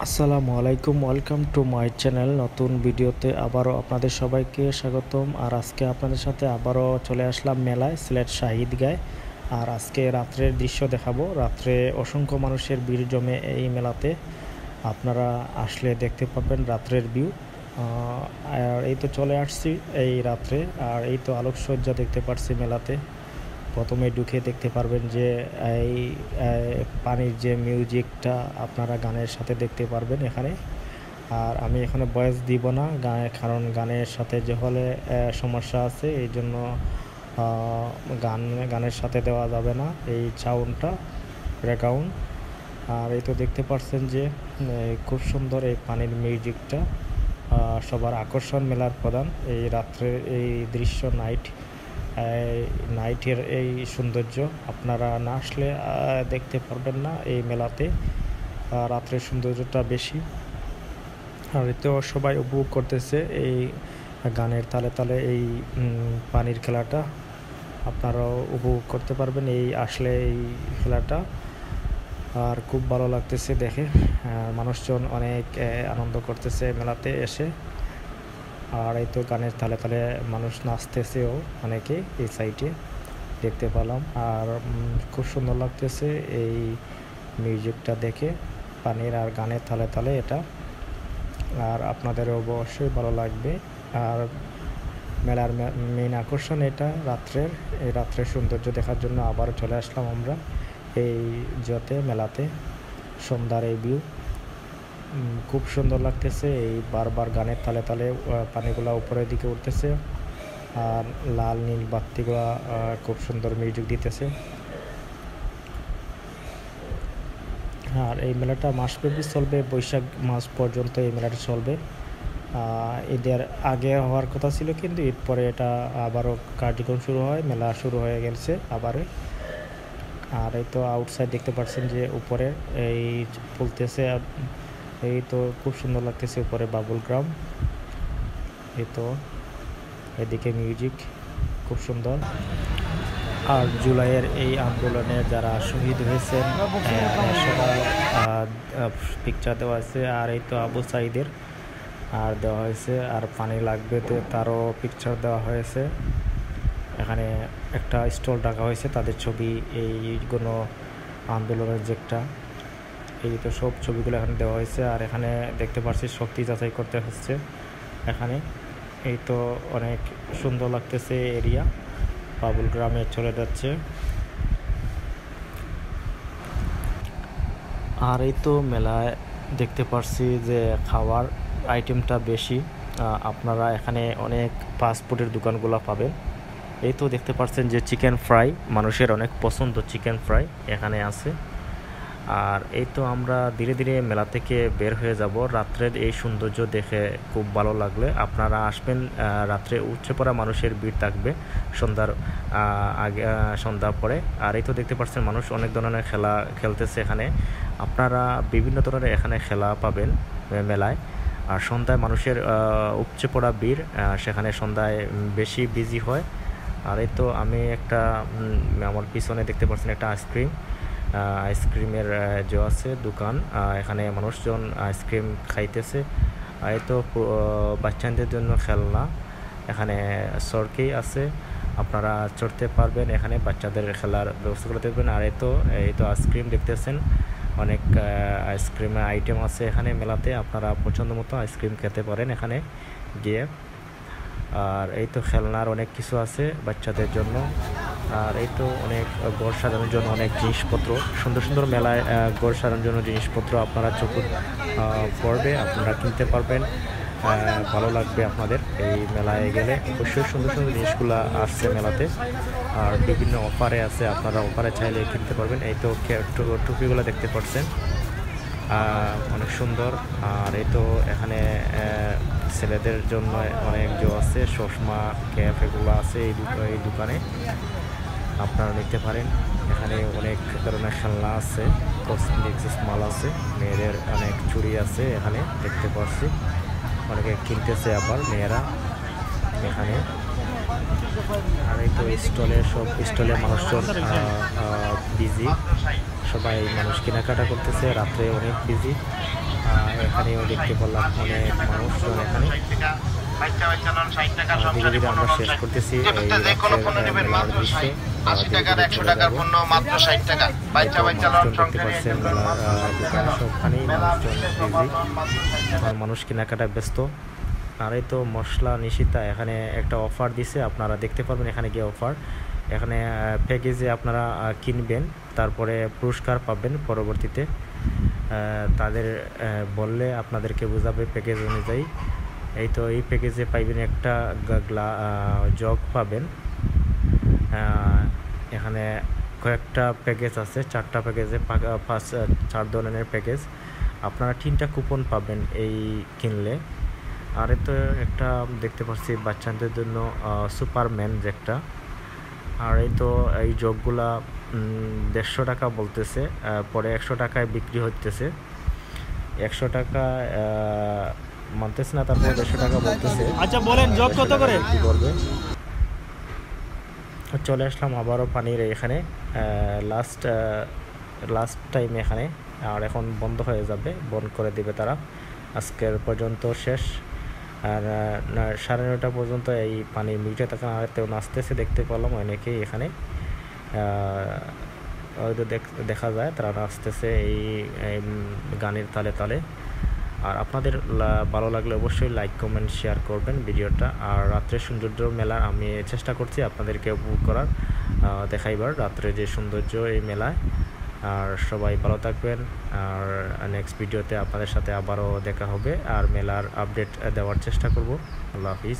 আসসালামু আলাইকুম, welcome to my channel. নতুন ভিডিওতে আবারও আপনাদের সবাইকে স্বাগতম। আর আজকে আপনাদের সাথে আবারও চলে আসলাম মেলায়, সিলেট শাহিদগায়। আর আজকে রাত্রের দৃশ্য দেখাবো। রাত্রে অসংখ্য মানুষের ভিড় জমে এই মেলাতে। আপনারা আসলে দেখতে পাবেন রাত্রের ভিউ। আর এই তো চলে আসছি এই রাত্রে। আর এই তো আলোকসজ্জা দেখতে পাচ্ছি মেলাতে। প্রথমে ঢুকে দেখতে পারবেন যে এই পানির যে মিউজিকটা আপনারা গানের সাথে দেখতে পারবেন এখানে। আর আমি এখানে ভয়েস দিব না কারণ গানের সাথে যে হলে সমস্যা আছে, এই জন্য গানের সাথে দেওয়া যাবে না এই সাউন্ডটা, ব্যাকগ্রাউন্ড। আর এই তো দেখতে পাচ্ছেন যে খুব সুন্দর এই পানির মিউজিকটা সবার আকর্ষণ মেলার প্রধান। এই রাত্রের এই দৃশ্য, নাইটের এই সৌন্দর্য আপনারা না আসলে দেখতে পারবেন না এই মেলাতে। রাত্রের সৌন্দর্যটা বেশি। আর এতেও সবাই উপভোগ করতেছে এই গানের তালে তালে এই পানির খেলাটা। আপনারাও উপভোগ করতে পারবেন এই আসলে এই খেলাটা। আর খুব ভালো লাগতেছে দেখে। মানুষজন অনেক আনন্দ করতেছে মেলাতে এসে। আর এই তো গানের তালে তালে মানুষ নাচতেছেও অনেকে এই সাইডে দেখতে পেলাম। আর খুব সুন্দর লাগতেছে এই মিউজিকটা দেখে, পানির আর গানের তালে তালে এটা। আর আপনাদেরও অবশ্যই ভালো লাগবে। আর মেলার মেইন আকর্ষণ এটা রাত্রের, এই রাত্রের সৌন্দর্য দেখার জন্য আবার চলে আসলাম আমরা এই মেলাতে। সন্ধ্যার এই ভিউ খুব সুন্দর লাগতেছে। এই বারবার গানের তালে তালে পানিগুলা উপরের দিকে উঠতেছে। আর লাল নীল বাতিগুলা খুব সুন্দর মিউজিক দিতেছে। আর এই মেলাটা মাসব্যাপী চলবে, বৈশাখ মাস পর্যন্ত এই মেলাটা চলবে। ঈদের আগে হওয়ার কথা ছিল, কিন্তু ঈদ পরে এটা আবারও কার্যক্রম শুরু হয়, মেলা শুরু হয়ে গেছে আবারও। আর এই তো আউটসাইড দেখতে পাচ্ছেন যে উপরে এই ফুলতেছে। এই তো খুব সুন্দর লাগতেছে উপরে বাবুল গ্রাম। এই তো এদিকে মিউজিক খুব সুন্দর। আর জুলাইয়ের এই আন্দোলনে যারা শহীদ হয়েছেন সবার পিকচার দেওয়া আছে। আর এই তো আবু সাইদের আর দেওয়া হয়েছে। আর পানি লাগবে তারও পিকচার দেওয়া হয়েছে। এখানে একটা স্টল রাখা হয়েছে, তাদের ছবি, এই কোনো আন্দোলনের যেটা, এই তো সব ছবিগুলো এখানে দেওয়া হয়েছে। আর এখানে দেখতে পাচ্ছি শক্তি যাচাই করতে হচ্ছে এখানে। এই তো অনেক সুন্দর লাগতেছে এরিয়া, বাবুল গ্রামে চলে যাচ্ছে। আর এই তো মেলায় দেখতে পাচ্ছি যে খাওয়ার আইটেমটা বেশি। আপনারা এখানে অনেক ফাস্টফুডের দোকানগুলো পাবেন। এই তো দেখতে পাচ্ছেন যে চিকেন ফ্রাই, মানুষের অনেক পছন্দ চিকেন ফ্রাই এখানে আছে। আর এই তো আমরা ধীরে ধীরে মেলা থেকে বের হয়ে যাব। রাত্রের এই সৌন্দর্য দেখে খুব ভালো লাগলে আপনারা আসবেন। রাত্রে উঠছে পড়া মানুষের ভিড় থাকবে সন্ধ্যার আগে, সন্ধ্যার পরে। আর এই তো দেখতে পাচ্ছেন মানুষ অনেক ধরনের খেলা খেলতেছে এখানে। আপনারা বিভিন্ন ধরনের এখানে খেলা পাবেন মেলায়। আর সন্ধ্যায় মানুষের উপচে পড়া ভিড়, সেখানে সন্ধ্যায় বেশি বিজি হয়। আর এই তো আমি একটা আমার পিছনে দেখতে পাচ্ছেন একটা আইসক্রিমের যে আছে দোকান, এখানে মানুষজন আইসক্রিম খাইতেছে। এই তো বাচ্চাদের জন্য খেলনা, এখানে সরকি আছে, আপনারা চড়তে পারবেন, এখানে বাচ্চাদের খেলার ব্যবস্থা করে দেবেন। আর এই তো আইসক্রিম দেখতেছেন, অনেক আইসক্রিমের আইটেম আছে এখানে মেলাতে। আপনারা পছন্দ মতো আইসক্রিম খেতে পারেন এখানে গিয়ে। আর এই তো খেলনার অনেক কিছু আছে বাচ্চাদের জন্য। আর এই তো অনেক ঘর সাজানোর জন্য অনেক জিনিসপত্র, সুন্দর সুন্দর মেলায় ঘর সাজানোর জন্য জিনিসপত্র আপনারা চোখে পড়বে, আপনারা কিনতে পারবেন। ভালো লাগবে আপনাদের এই মেলায় গেলে। অবশ্যই সুন্দর সুন্দর জিনিসগুলো আসছে মেলাতে। আর বিভিন্ন অফারে আছে, আপনারা অফারে চাইলে কিনতে পারবেন। এই তো টুপিগুলো দেখতে পাচ্ছেন, অনেক সুন্দর। আর এই তো এখানে ছেলেদের জন্য অনেক আছে, চশমা, ক্যাপ এগুলো আছে এই দোকানে, আপনারা নিতে পারেন। এখানে অনেক ধরনের খেলনা আছে, কসমেটিক্স মাল আছে, মেয়েদের অনেক চুড়ি আছে এখানে দেখতে পাচ্ছি। অনেকে কিনতেছে আবার মেয়েরা এখানে। আর এই তো স্টলে মানুষজন বিজি, সবাই মানুষ কেনাকাটা করতেছে, রাত্রে অনেক বিজি। এখানেও দেখতে পেলাম অনেক মানুষজন এখানে। ধীরে ধীরে আমরা শেষ করতেছি এই মেলার দৃশ্য। দেখতে পাচ্ছেন মেলার দোকানে সবখানেই মানুষজন, মানুষ কেনাকাটা ব্যস্ত। আর এই তো মশলা নিশিতা এখানে একটা অফার দিছে, আপনারা দেখতে পারবেন এখানে গিয়ে অফার। এখানে প্যাকেজে আপনারা কিনবেন, তারপরে পুরস্কার পাবেন পরবর্তীতে। তাদের বললে আপনাদেরকে বোঝাবে প্যাকেজ অনুযায়ী। এই তো এই প্যাকেজে পাইবেন একটা জগ পাবেন। এখানে কয়েকটা প্যাকেজ আছে, 4টা প্যাকেজে 4 ধরনের প্যাকেজ। আপনারা 3টা কুপন পাবেন এই কিনলে। আর তো একটা দেখতে পাচ্ছি বাচ্চাদের জন্য সুপারম্যান যেটা। আর এই তো এই জগগুলা 150 টাকা বলতেছে, পরে 100 টাকায় বিক্রি হইতেছে। 100 টাকা মানতেছে না, তারপর 150 টাকা বলতেছে। আচ্ছা বলেন জগ কত করে কি করবে। চলে আসলাম আবারও পানির এখানে, লাস্ট টাইম এখানে। আর এখন বন্ধ হয়ে যাবে, বন্ধ করে দিবে তারা। আজকের পর্যন্ত শেষ। আর 9:30 পর্যন্ত এই পানি মিটে থাকে। আর তেও নাচতেছে দেখতে পেলাম অনেকেই এখানে, হয়তো দেখা যায় তারা নাচতেছে এই গানের তালে তালে। আর আপনাদের ভালো লাগলে অবশ্যই লাইক কমেন্ট শেয়ার করবেন ভিডিওটা। আর রাত্রের সৌন্দর্য মেলার আমি চেষ্টা করছি আপনাদেরকে উপভোগ করার, দেখাইবার রাত্রে যে সৌন্দর্য এই মেলায়। আর সবাই ভালো থাকবেন। আর নেক্সট ভিডিওতে আপনাদের সাথে আবারও দেখা হবে, আর মেলার আপডেট দেওয়ার চেষ্টা করব। আল্লাহ হাফিজ।